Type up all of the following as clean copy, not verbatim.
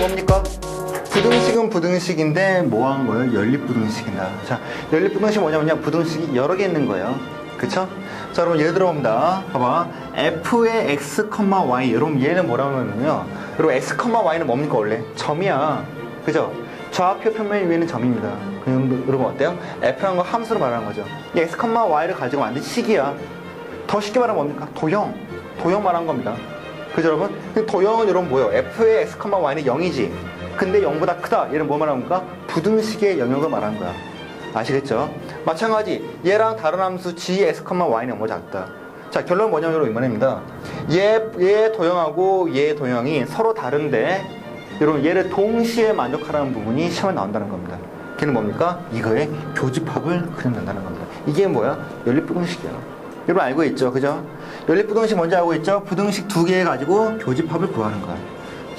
뭡니까? 부등식은 부등식인데 뭐 한 거예요? 연립부등식이다. 자, 연립부등식 뭐냐면요, 부등식이 여러 개 있는 거예요. 그쵸? 자, 여러분 예를 들어 봅니다. 봐봐. f의 x, y. 여러분 얘는 뭐라고 하냐면요, 여러분 x, y는 뭡니까 원래? 점이야. 그죠? 좌표 평면 위에는 점입니다. 그럼 여러분 어때요? f라는 거 함수로 말하는 거죠. 이 x, y를 가지고 만든 식이야. 더 쉽게 말하면 뭡니까? 도형 말하는 겁니다. 그죠 여러분? 도형은 여러분 뭐예요? f의 x, y는 0이지. 근데 0보다 크다. 얘는 뭐 말하는 건가? 부등식의 영역을 말하는 거야. 아시겠죠? 마찬가지 얘랑 다른 함수 g, x, y는 뭐 작다. 자, 결론은 뭐냐면 여러분 이만입니다. 얘 도형하고 얘 도형이 서로 다른데 여러분 얘를 동시에 만족하라는 부분이 시험에 나온다는 겁니다. 걔는 뭡니까? 이거의 교집합을 그린다는 겁니다. 이게 뭐야? 연립부등식이야. 여러분 알고 있죠? 그죠? 연립부등식 뭔지 알고 있죠? 부등식 두 개 가지고 교집합을 구하는 거야.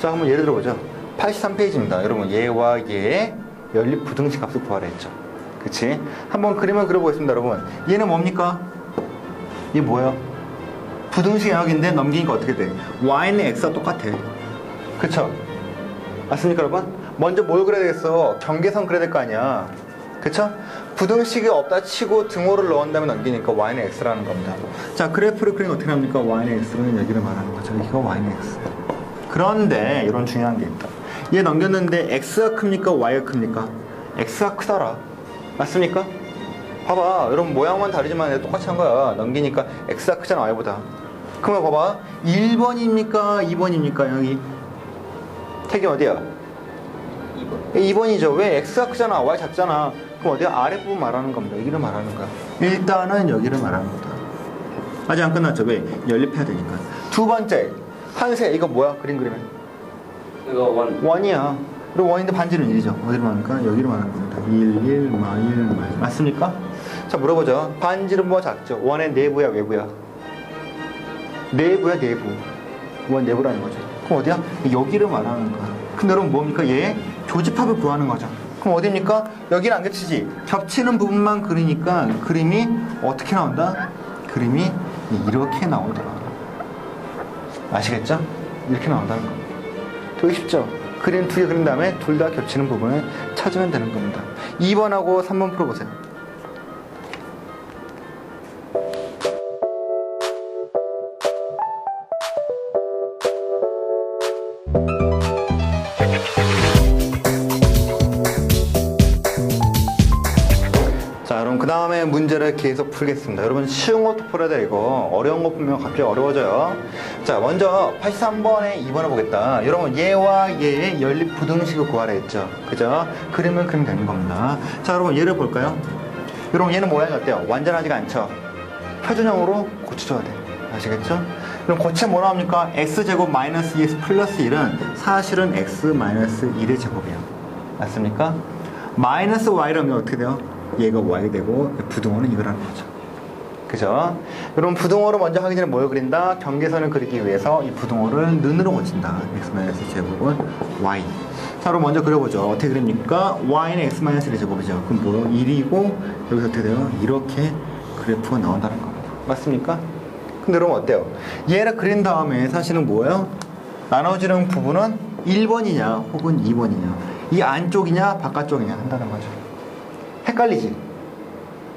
자, 한번 예를 들어보죠. 83페이지입니다. 여러분 얘와 얘의 연립부등식 값을 구하라 했죠. 그치? 한번 그림을 그려보겠습니다. 여러분 얘는 뭡니까? 이게 뭐예요? 부등식 영역인데 넘기니까 어떻게 돼? y는 x와 똑같아. 그쵸? 맞습니까 여러분? 먼저 뭘 그려야 되겠어? 경계선 그려야 될 거 아니야. 그쵸? 부등식이 없다 치고 등호를 넣은 다음에 넘기니까 y는 x라는 겁니다. 자, 그래프를 그리면 어떻게 합니까? y는 x는 여기를 말하는 거죠. 여기가 y는 x. 그런데 이런 중요한 게 있다. 얘 넘겼는데 x가 큽니까? y가 큽니까? x가 크더라. 맞습니까? 봐봐. 여러분 모양만 다르지만 똑같이 한 거야. 넘기니까 x가 크잖아 y보다. 그러면 봐봐. 1번입니까? 2번입니까? 여기 택이 어디야? 2번이죠. 왜? x가 크잖아. y 작잖아. 그럼 어디야? 아랫부분 말하는 겁니다. 여기를 말하는 거야. 일단은 여기를 말하는 거다. 아직 안 끝났죠. 왜? 연립해야 되니까. 두 번째 한세. 이거 뭐야? 그림 그리면 이거 원이야. 그리고 원인데 반지는 1이죠. 어디를 말하니까? 여기를 말하는 겁니다. 1, 맞습니까? 자, 물어보죠. 반지는 뭐 작죠? 원의 내부야 외부야? 내부야 내부. 원 내부라는 거죠. 그럼 어디야? 여기를 말하는 거야. 근데 여러분 뭡니까? 얘 교집합을 구하는 거죠. 그럼 어디입니까? 여기는 안 겹치지. 겹치는 부분만 그리니까 그림이 어떻게 나온다? 그림이 이렇게 나오더라. 아시겠죠? 이렇게 나온다는 겁니다. 되게 쉽죠? 그림 두 개 그린 다음에 둘 다 겹치는 부분을 찾으면 되는 겁니다. 2번하고 3번 풀어보세요. 자, 그럼 그 다음에 문제를 계속 풀겠습니다. 여러분 쉬운 것도 풀어야 되고 어려운 거 풀면 갑자기 어려워져요. 자, 먼저 83번에 2번을 보겠다. 여러분 얘와 얘의 연립부등식을 구하라 했죠. 그죠? 그림을 그리면 되는 겁니다. 자, 여러분 얘를 볼까요? 여러분 얘는 모양이 어때요? 완전하지가 않죠? 표준형으로 고쳐줘야 돼. 아시겠죠? 그럼 고치면 뭐 나옵니까? x제곱 마이너스 2x 플러스 1은 사실은 x 마이너스 1의 제곱이에요. 맞습니까? 마이너스 y라면 어떻게 돼요? 얘가 y가 되고 부등호는 이거라는 거죠. 그죠? 여러분 부등호를 먼저 하기 전에 뭘 그린다? 경계선을 그리기 위해서 이 부등호를 는으로 고친다. x-제곱은 y. 자, 그럼 먼저 그려보죠. 어떻게 그립니까? y는 x-1의 제곱이죠. 그럼 뭐요? 1이고 여기서 어떻게 돼요? 이렇게 그래프가 나온다는 겁니다. 맞습니까? 근데 여러분 어때요? 얘를 그린 다음에 사실은 뭐예요? 나눠지는 부분은 1번이냐 혹은 2번이냐, 이 안쪽이냐 바깥쪽이냐 한다는 거죠. 헷갈리지?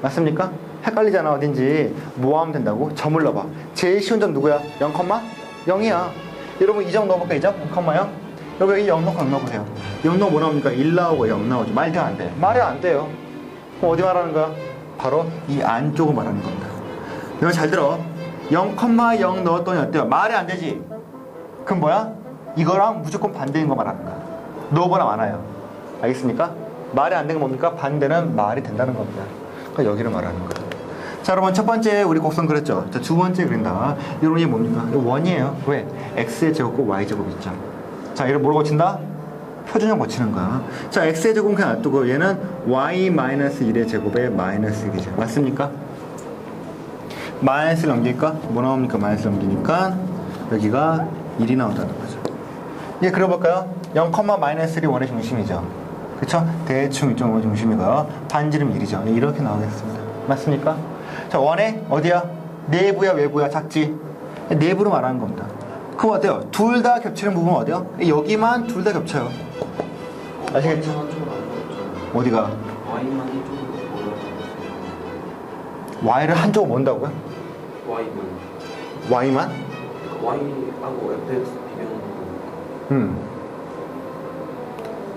맞습니까? 헷갈리잖아. 어딘지 뭐 하면 된다고? 점을 넣어봐. 제일 쉬운 점 누구야? 0,0이야. 여러분 이 점 넣어볼까? 이 점? 0,0? 여기 0 넣고 0 넣어보세요. 0 넣으면 뭐 나옵니까? 1 나오고 0 나오죠. 말도 안 돼. 말이 안 돼요. 그럼 어디 말하는 거야? 바로 이 안쪽을 말하는 겁니다. 여러분 잘 들어. 0,0 넣었더니 어때요? 말이 안 되지? 그럼 뭐야? 이거랑 무조건 반대인 거 말하는 거야. 넣어보나 마나요. 알겠습니까? 말이 안 되는 건 뭡니까? 반대는 말이 된다는 겁니다. 그러니까 여기를 말하는 거예요. 자, 여러분 첫 번째 우리 곡선 그렸죠? 자, 두 번째 그린다. 여러분 이게 뭡니까? 이거 원이에요. 왜? x의 제곱과 y 제곱 있죠. 자, 얘를 뭐로 고친다? 표준형 고치는 거야. 자, x의 제곱은 그냥 놔두고 얘는 y-1의 제곱에 마이너스 1이죠. 맞습니까? 마이너스를 넘기니까 뭐 나옵니까? 마이너스 넘기니까 여기가 1이 나온다는 거죠. 얘 그려볼까요? 0,-1이 원의 중심이죠. 그쵸? 대충 이쪽은 중심이고요. 반지름 1이죠. 이렇게 나오겠습니다. 맞습니까? 자, 원의 어디야? 내부야 외부야? 작지? 내부로 말하는 겁니다. 그럼 어때요? 둘 다 겹치는 부분은 어디요? 여기만 둘 다 겹쳐요. 아시겠죠? 어디가? Y만 이쪽으로 보여요. Y를 한쪽으로 뭔다고요? Y만. Y만? Y하고 FX 비교하는 거.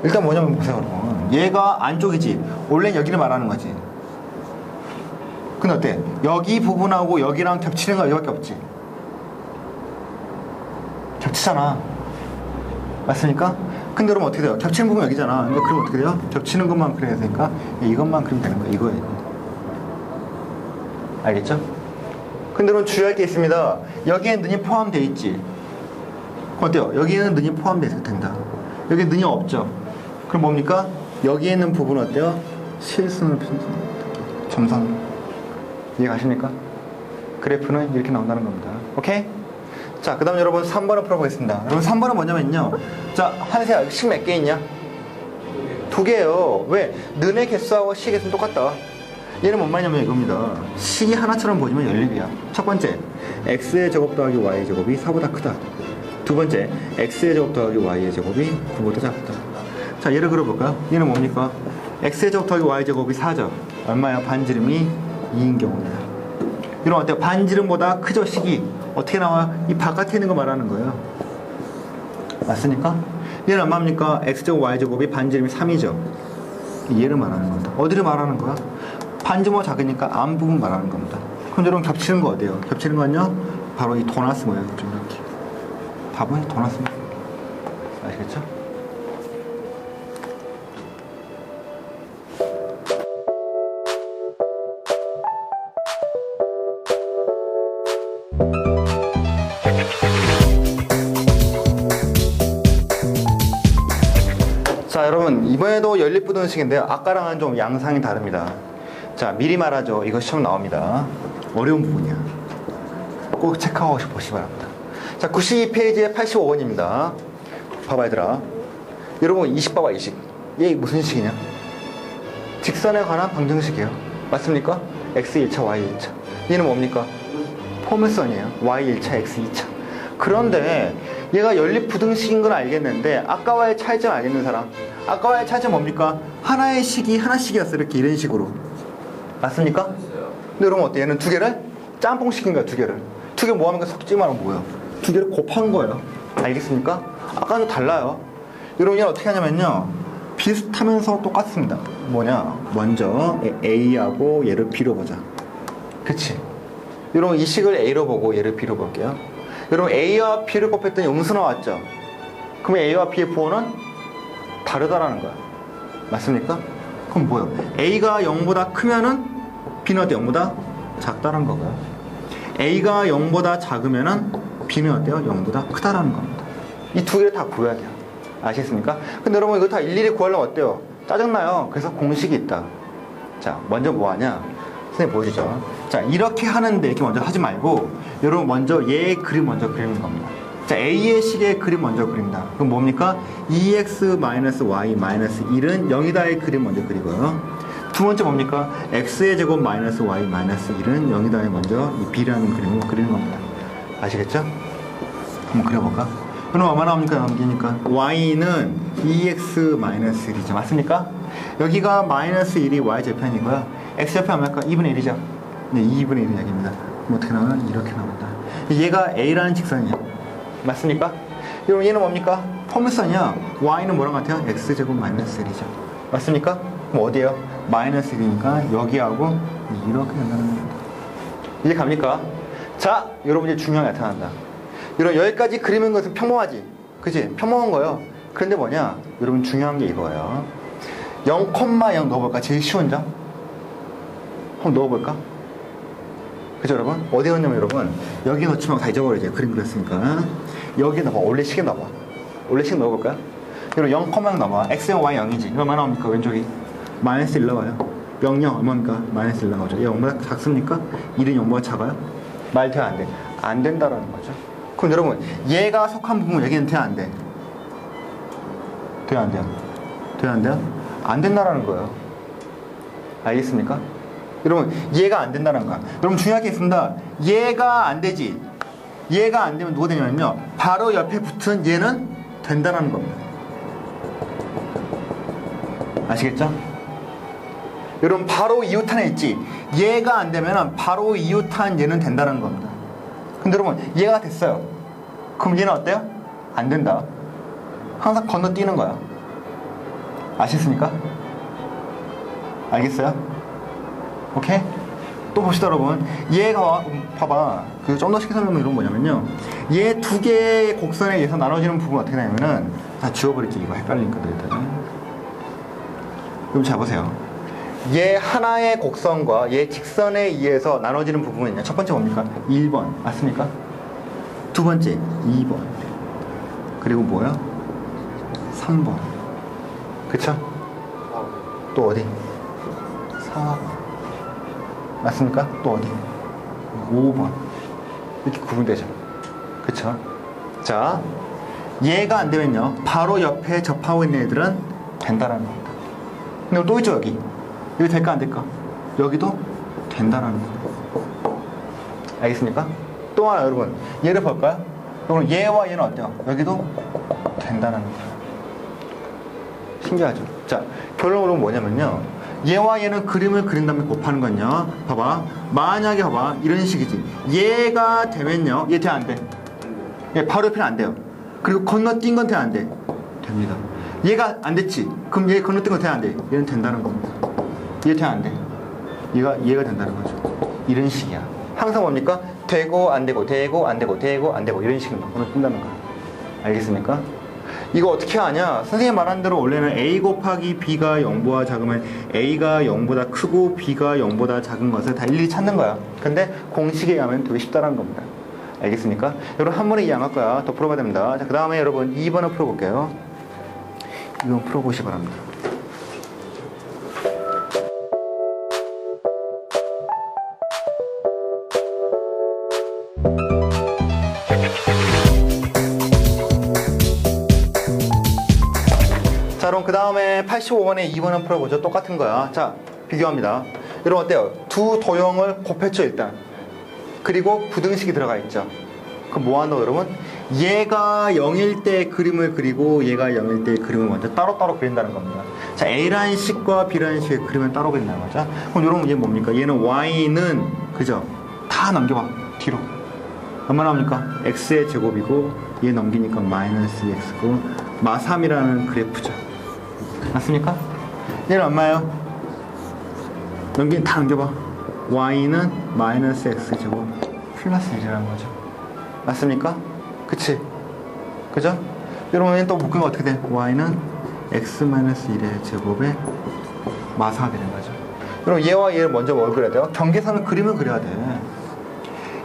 일단 뭐냐면 보세요, 여러분. 얘가 안쪽이지. 원래 여기를 말하는 거지. 근데 어때? 여기 부분하고 여기랑 겹치는 거 여기밖에 없지. 겹치잖아. 맞습니까? 근데 그러면 어떻게 돼요? 겹치는 부분 여기잖아. 근데 그럼 어떻게 돼요? 겹치는 것만 그려야 되니까 이것만 그리면 되는 거야. 이거예요. 알겠죠? 근데 그럼 주의할 게 있습니다. 여기에 는이 포함되어 있지. 어때요? 여기에는 는이 포함되어 된다. 여기 는이 없죠? 그럼 뭡니까? 여기에 있는 부분은 어때요? 실수는 점선. 이해 가십니까? 그래프는 이렇게 나온다는 겁니다. 오케이? 자, 그 다음 여러분 3번을 풀어보겠습니다. 여러분 3번은 뭐냐면요. 자, 한세야, 식 몇 개 있냐? 2개예요. 왜? 는의 개수하고 식의 개수는 똑같다. 얘는 뭔 말이냐면 이겁니다. 식이 하나처럼 보이면 연립이야. 첫 번째, x의 제곱 더하기 y의 제곱이 4보다 크다. 두 번째, x의 제곱 더하기 y의 제곱이 9보다 작다. 자, 얘를 그려볼까요? 얘는 뭡니까? x의 제곱 더하기 y의 제곱이 4죠. 얼마야? 반지름이 2인 경우입니다. 이런 어때요? 반지름보다 크죠, 식이. 어떻게 나와? 이 바깥에 있는 거 말하는 거예요. 맞습니까? 얘는 얼마입니까? x제곱 y제곱이 반지름이 3이죠. 얘를 말하는 겁니다. 어디를 말하는 거야? 반지름보다 작으니까 앞 부분 말하는 겁니다. 그럼 여러분 겹치는 거 어디예요? 겹치는 건요? 바로 이 도나스 모양 좀 이렇게. 답은 이 도나스 모양. 아시겠죠? 자, 여러분 이번에도 연립부등식인데요. 아까랑은 좀 양상이 다릅니다. 자, 미리 말하죠. 이거 시험 나옵니다. 어려운 부분이야. 꼭 체크하고 보시기 바랍니다. 자, 92페이지에 85번입니다. 봐봐 얘들아. 여러분 이식 봐봐. 이식. 얘 무슨 식이냐? 직선에 관한 방정식이에요. 맞습니까? x 1차 y 1차. 얘는 뭡니까? 포물선이에요. y 1차 x 2차. 그런데 얘가 연립부등식인 건 알겠는데 아까와의 차이점 알겠는 사람? 아까와의 차이점 뭡니까? 하나의 식이 하나씩이었어. 이렇게 이런 식으로. 맞습니까? 근데 여러분 어때? 얘는 두 개를 짬뽕시킨 거야. 두 개를. 두 개 모아놓으니까 섞지만 하면 뭐예요? 두 개를 곱한 거예요. 알겠습니까? 아까는 달라요. 여러분 얘는 어떻게 하냐면요. 비슷하면서 똑같습니다. 뭐냐? 먼저 A하고 얘를 B로 보자. 그치? 여러분 이 식을 A로 보고 얘를 B로 볼게요. 여러분 A와 B를 곱했더니 음수 나왔죠? 그럼 A와 B의 부호는 다르다라는 거야. 맞습니까? 그럼 뭐예요? A가 0보다 크면은 B는 어때요? 0보다 작다는 거고요. A가 0보다 작으면은 B는 어때요? 0보다 크다라는 겁니다. 이 두 개를 다 구해야 돼요. 아시겠습니까? 근데 여러분 이거 다 일일이 구하려면 어때요? 짜증나요. 그래서 공식이 있다. 자, 먼저 뭐 하냐? 선생님 보여주죠. 자, 이렇게 하는데 이렇게 먼저 하지 말고 여러분 먼저 얘의 그림 먼저 그리는 겁니다. 자, A의 식의 그림 먼저 그립니다. 그럼 뭡니까? 2x-y-1은 0이다의 그림 먼저 그리고요. 두 번째 뭡니까? x의 제곱 마이너스 y 마이너스 1은 0이다의 먼저 이 b라는 그림을 그리는 겁니다. 아시겠죠? 한번 그려볼까? 그럼 얼마 나옵니까? 남기니까 y는 2x-1이죠. 맞습니까? 여기가 마이너스 1이 y 제편이고요. x 제편 얼마일까? 2분의 1이죠. 네, 2분의 1은 여기입니다. 그럼 어떻게 나오나? 이렇게 나온다. 얘가 a라는 직선이에요. 맞습니까? 여러분 얘는 뭡니까? 포물선이야. y는 뭐랑 같아요? x제곱 마이너스 1이죠. 맞습니까? 그럼 어디에요? 마이너스 1이니까 여기하고 이렇게 된다는 겁니다. 이제 갑니까? 자, 여러분 이제 중요한 게 나타난다. 여러분 여기까지 그리는 것은 평범하지? 그치? 평범한 거예요. 그런데 뭐냐? 여러분 중요한 게 이거예요. 0,0 넣어볼까? 제일 쉬운 점? 한번 넣어볼까? 그죠 여러분? 어디에 넣냐면 여러분 여기 넣지 말고 다 잊어버리죠. 그림 그렸으니까 여기 넣어봐. 원래 식에 넣어봐. 원래 식 넣어볼까요? 여러분 0,0 넣어봐. x랑 y 0이지. 이거 얼마 나옵니까? 왼쪽이 마이너스 1 나와요. 0, 0 얼마입니까? 마이너스 1 나오죠. 얘 0보다 작습니까? 1은 0보다 작아요? 말 돼야 안 돼? 안 된다라는 거죠. 그럼 여러분 얘가 속한 부분 여기는 돼야 안 돼? 돼야 안 돼요? 돼야 안 돼요? 안 된다라는 거예요. 알겠습니까? 여러분 얘가 안 된다는 거야. 여러분 중요한 게 있습니다. 얘가 안 되지. 얘가 안 되면 누가 되냐면요. 바로 옆에 붙은 얘는 된다는 겁니다. 아시겠죠? 여러분 바로 이웃한에 있지. 얘가 안 되면 바로 이웃한 얘는 된다는 겁니다. 근데 여러분 얘가 됐어요. 그럼 얘는 어때요? 안 된다. 항상 건너뛰는 거야. 아시겠습니까? 알겠어요? 오케이? 또 봅시다 여러분. 얘가 봐봐. 그 좀 더 쉽게 설명하면 이런 뭐냐면요. 얘 두 개의 곡선에 의해서 나눠지는 부분 어떻게 되냐면은 다 지워버릴게. 이거 헷갈리니까 일단은. 그럼 잘 보세요. 얘 하나의 곡선과 얘 직선에 의해서 나눠지는 부분은요. 첫 번째 뭡니까? 1번 맞습니까? 두 번째 2번 그리고 뭐야? 3번 그쵸? 또 어디? 4번 맞습니까? 또 어디? 5번 이렇게 구분되죠. 그쵸? 자 얘가 안 되면요. 바로 옆에 접하고 있는 애들은 된다라는 겁니다. 근데 또 있죠 여기. 여기 될까 안 될까? 여기도 된다라는 거. 알겠습니까? 또 하나 여러분 얘를 볼까요? 여러분 얘와 얘는 어때요? 여기도 된다라는 거예요. 신기하죠? 자 결론으로 뭐냐면요. 얘와 얘는 그림을 그린 다음에 곱하는 건요. 봐봐. 만약에 봐봐 이런 식이지. 얘가 되면요. 얘 돼 안 돼? 얘 바로 옆에는 안 돼요. 그리고 건너뛴 건 돼 안 돼? 됩니다. 얘가 안 됐지? 그럼 얘 건너뛴 건 돼 안 돼? 얘는 된다는 겁니다. 얘 돼 안 돼? 얘가 된다는 거죠. 이런 식이야. 항상 뭡니까? 되고 안 되고 되고 안 되고 되고 안 되고 이런 식입니다. 건너뛴다는 거야. 알겠습니까? 이거 어떻게 하냐? 선생님 말한 대로 원래는 A 곱하기 B가 0보다 작으면 A가 0보다 크고 B가 0보다 작은 것을 다 일일이 찾는 거야. 근데 공식에 의하면 되게 쉽다는 겁니다. 알겠습니까? 여러분 한 번에 이해 안 할 거야. 더 풀어봐야 됩니다. 자, 그 다음에 여러분 2번을 풀어볼게요. 이건 풀어보시기 바랍니다. 자 그럼 그 다음에 85번에 2번을 풀어보죠. 똑같은 거야. 자 비교합니다. 여러분 어때요? 두 도형을 곱했죠 일단. 그리고 부등식이 들어가 있죠. 그럼 뭐 한다고 여러분? 얘가 0일 때 그림을 그리고 얘가 0일 때 그림을 먼저 따로따로 그린다는 겁니다. 자 A라는 식과 B라는 식의 그림을 따로 그린다는 거죠. 그럼 여러분 얘 뭡니까? 얘는 Y는 그죠? 다 넘겨봐 뒤로. 얼마나 나옵니까? X의 제곱이고 얘 넘기니까 마이너스 X고 마3이라는 그래프죠. 맞습니까? 얘는 얼마예요? 다 넘겨봐. Y는 마이너스 X제곱 플러스 1이라는 거죠. 맞습니까? 그치? 그죠? 여러분 또 묶은 거 어떻게 돼? Y는 X-1의 제곱에 마사가 되는 거죠. 여러분 얘와 얘를 먼저 뭘 그려야 돼요? 경계선을 그림을 그려야 돼.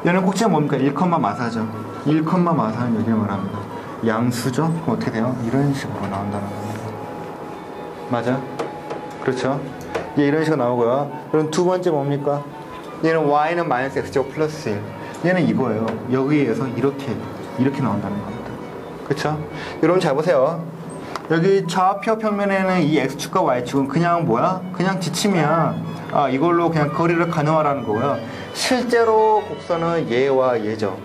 얘는 꼭지가 뭡니까? 1, 마사죠. 1, 마사는 여기를 말합니다. 양수죠? 그럼 어떻게 돼요? 이런 식으로 나온다는 겁니다. 맞아? 그렇죠? 얘 이런 식으로 나오고요. 그럼 두 번째 뭡니까? 얘는 Y는 마이너스 X제곱 플러스 1. 얘는 이거예요. 여기에서 이렇게 나온다는 겁니다. 그쵸? 여러분 잘 보세요. 여기 좌표 평면에는 이 X축과 Y축은 그냥 뭐야? 그냥 지침이야. 아 이걸로 그냥 거리를 가늠하라는 거고요. 실제로 곡선은 얘와 얘죠.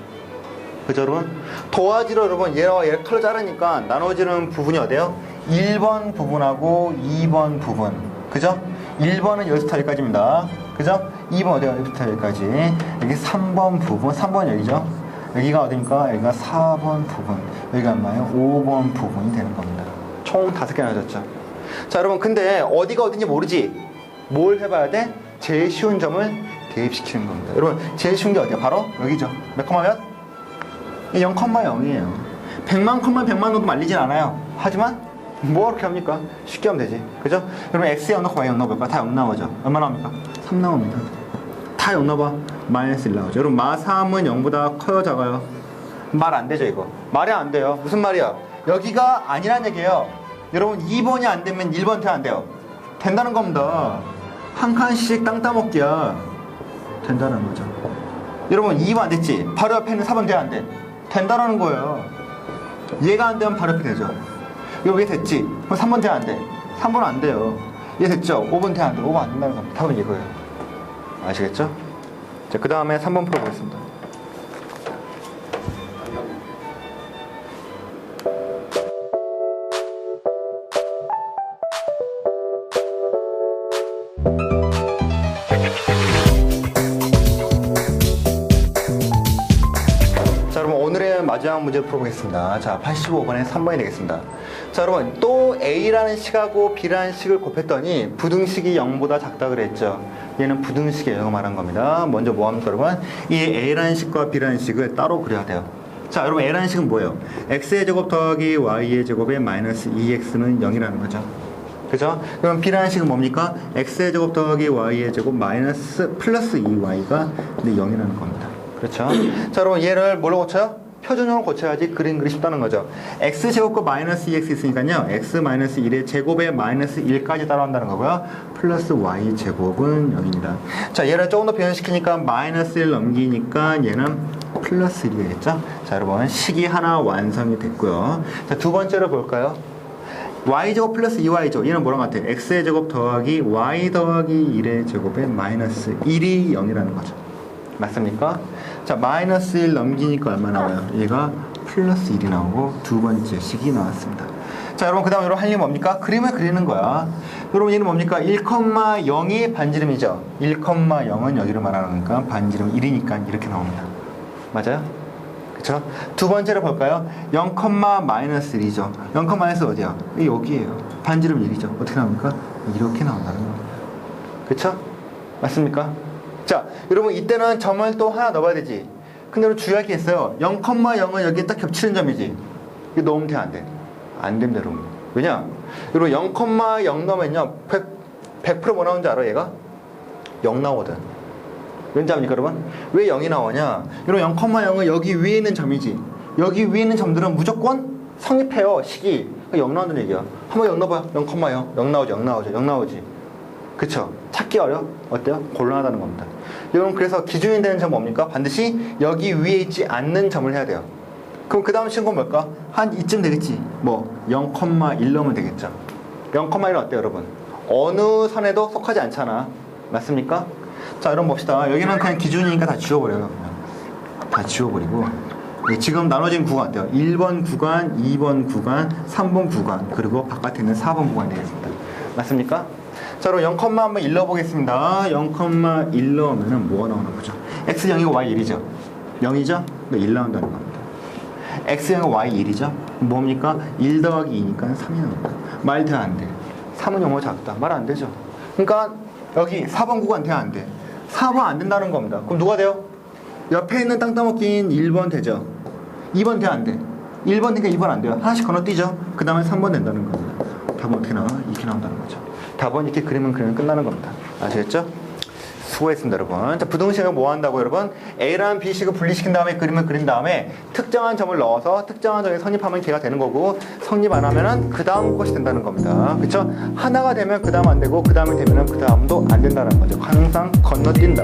그죠 여러분? 도화지로 여러분 얘와 얘를 칼로 자르니까 나눠지는 부분이 어디예요? 1번 부분하고 2번 부분. 그죠? 1번은 여기서부터 여기까지입니다. 그죠? 2번 어디가 여기부터 여기까지. 여기 3번 부분. 3번 여기죠? 여기가 어디입니까? 여기가 4번 부분. 여기가 얼마예요? 5번 부분이 되는 겁니다. 총 5개 나눠졌죠. 자 여러분 근데 어디가 어딘지 모르지? 뭘 해봐야 돼? 제일 쉬운 점을 대입시키는 겁니다. 여러분 제일 쉬운 게 어디야? 바로 여기죠. 몇 컴마 몇? 0,0이에요. 100만 컴마 100만 넣어도 말리진 않아요. 하지만 뭐 그렇게 합니까? 쉽게 하면 되지. 그죠? 그러면 X에 0 넣고 Y에 0 넣어볼까? 다 0 나오죠. 얼마 나옵니까? 3 나옵니다. 다 0 넣어봐. 마이너스 1 나오죠. 여러분 마3은 0보다 커요 작아요? 말 안 되죠 이거. 말이 안 돼요. 무슨 말이야? 여기가 아니란 얘기예요. 여러분 2번이 안 되면 1번 돼 안 돼요? 된다는 겁니다. 한 칸씩 땅 따먹기야. 된다는 거죠. 여러분 2번 안 됐지? 바로 옆에 있는 4번 돼 안 돼? 된다라는 거예요. 얘가 안 되면 바로 옆에 되죠. 이거 왜 됐지? 그럼 3번 돼 안 돼? 3번 안 돼요. 얘 됐죠? 5번 돼 안 돼? 5번 안 된다는 겁니다. 답은 이거예요. 아시겠죠? 자, 그 다음에 3번 풀어보겠습니다. 마지막 문제를 풀어보겠습니다. 자, 85번에 3번이 되겠습니다. 자, 여러분, 또 A라는 식하고 B라는 식을 곱했더니 부등식이 0보다 작다 그랬죠. 얘는 부등식이에요. 이거 말한 겁니다. 먼저 뭐 합니까, 여러분? 이 A라는 식과 B라는 식을 따로 그려야 돼요. 자, 여러분, A라는 식은 뭐예요? X의 제곱 더하기 Y의 제곱에 마이너스 2X는 0이라는 거죠. 그죠? 그럼 B라는 식은 뭡니까? X의 제곱 더하기 Y의 제곱 마이너스 플러스 2Y가 0이라는 겁니다. 그렇죠? 자, 여러분, 얘를 뭘로 고쳐요? 표준형을 고쳐야지 그림 그리 쉽다는 거죠. X제곱과 마이너스 2X 있으니까요. X 마이너스 1의 제곱에 마이너스 1까지 따라온다는 거고요. 플러스 Y제곱은 0입니다. 자, 얘를 조금 더 변형시키니까 마이너스 1 넘기니까 얘는 플러스 1이 되겠죠? 자, 여러분, 식이 하나 완성이 됐고요. 자, 두 번째로 볼까요? Y제곱 플러스 2Y죠. 얘는 뭐랑 같아요? X의 제곱 더하기 Y 더하기 1의 제곱에 마이너스 1이 0이라는 거죠. 맞습니까? 자, 마이너스 1 넘기니까 얼마 나와요? 얘가 플러스 1이 나오고 두 번째 식이 나왔습니다. 자, 여러분, 그 다음 여러분 할 일이 뭡니까? 그림을 그리는 거야. 여러분, 얘는 뭡니까? 1,0이 반지름이죠. 1,0은 여기를 말하는 거니까 반지름 1이니까 이렇게 나옵니다. 맞아요? 그쵸? 두 번째로 볼까요? 0, 마이너스 1이죠. 0, 마이너스 어디야? 여기에요. 반지름 1이죠. 어떻게 나옵니까? 이렇게 나온다는 겁니다. 그쵸? 맞습니까? 자, 여러분, 이때는 점을 또 하나 넣어야 되지. 근데 여러분 주의할 게 있어요. 0,0은 여기에 딱 겹치는 점이지. 이거 넣으면 돼, 안 돼? 안 됩니다, 여러분. 왜냐? 여러분, 0,0 넣으면요, 100% 뭐 나오는지 알아, 얘가? 0 나오거든. 왠지 압니까, 여러분? 왜 0이 나오냐? 여러분, 0,0은 여기 위에 있는 점이지. 여기 위에 있는 점들은 무조건 성립해요, 식이. 0 나온다는 얘기야. 한번 0 넣어봐요. 0,0. 0 나오지, 0 나오지, 0 나오지. 그쵸? 찾기 어때요? 곤란하다는 겁니다. 여러분, 그래서 기준이 되는 점은 뭡니까? 반드시 여기 위에 있지 않는 점을 해야 돼요. 그럼 그 다음 쉬운 건 뭘까? 한 이쯤 되겠지. 뭐 0,1 넣으면 되겠죠. 0,1은 어때요, 여러분? 어느 선에도 속하지 않잖아. 맞습니까? 자, 여러분 봅시다. 여기는 그냥 기준이니까 다 지워버려요. 그냥. 다 지워버리고 지금 나눠진 구간 어때요? 1번 구간, 2번 구간, 3번 구간, 그리고 바깥에 있는 4번 구간이 되겠습니다. 맞습니까? 자, 그럼 0, 한번 1 넣어보겠습니다. 0,1 넣으면 뭐가 나오는 거죠? x 0이고 y 1이죠. 0이죠? 1 나온다는 겁니다. x 0이고 y 1이죠? 뭡니까? 1 더하기 2니까 3이 나옵니다. 말 돼, 안 돼? 3은 너무 작다. 말 안 되죠? 그러니까 여기 4번 구간 돼, 안 돼? 4번 안 된다는 겁니다. 그럼 누가 돼요? 옆에 있는 땅 따먹기인 1번 되죠? 2번 돼, 안 돼? 1번 되니까 2번 안 돼요. 하나씩 건너뛰죠? 그 다음에 3번 된다는 겁니다. 답은 어떻게 나와? 이렇게 나온다는 거죠. 답은 이렇게 그리면 끝나는 겁니다. 아시겠죠? 수고했습니다, 여러분. 자, 부등식을 뭐 한다고, 여러분? A라는 B식을 분리시킨 다음에 그림을 그린 다음에 특정한 점을 넣어서 특정한 점에 성립하면 걔가 되는 거고, 성립 안 하면은 그 다음 것이 된다는 겁니다. 그쵸? 하나가 되면 그 다음 안 되고, 그 다음이 되면은 그 다음도 안 된다는 거죠. 항상 건너뛴다.